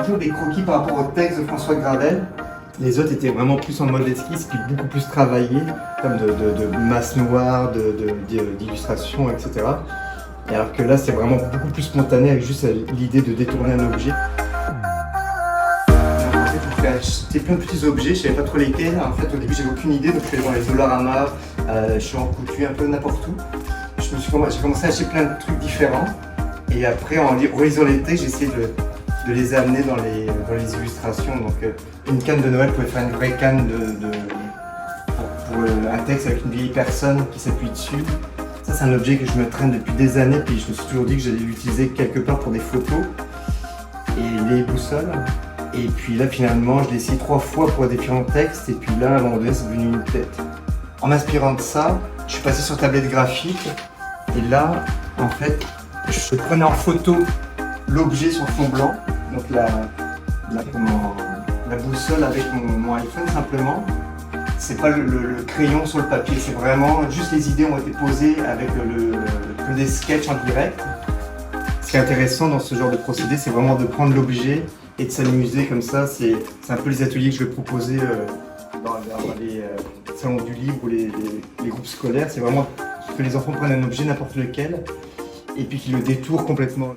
peu des croquis par rapport au texte de François Gravel. Les autres étaient vraiment plus en mode esquisse, puis beaucoup plus travaillés, comme de masse noire, d'illustration, etc. Et alors que là, c'est vraiment beaucoup plus spontané avec juste l'idée de détourner un objet. En fait, je me fais acheter plein de petits objets, je savais pas trop lesquels. En fait, au début, j'avais aucune idée, donc je suis allé dans les Dollarama, je suis en coutu un peu n'importe où. J'ai commencé à acheter plein de trucs différents. Et après, en relisant les textes, j'ai essayé de les amener dans les illustrations. Donc, une canne de Noël pouvait faire une vraie canne pour un texte avec une vieille personne qui s'appuie dessus. Ça, c'est un objet que je me traîne depuis des années, puis je me suis toujours dit que j'allais l'utiliser quelque part pour des photos. Et les boussoles. Et puis là, finalement, je l'ai essayé 3 fois pour différents textes, et puis là, à un moment donné, c'est devenu une tête. En m'inspirant de ça, je suis passé sur tablette graphique, et là, en fait, je prenais en photo l'objet sur fond blanc, donc la boussole avec mon iPhone simplement. C'est pas le crayon sur le papier, c'est vraiment juste les idées ont été posées avec des sketchs en direct. Ce qui est intéressant dans ce genre de procédé, c'est vraiment de prendre l'objet et de s'amuser comme ça. C'est un peu les ateliers que je vais proposer dans les salons du livre ou les groupes scolaires. C'est vraiment que les enfants prennent un objet, n'importe lequel, et puis qu'ils le détournent complètement.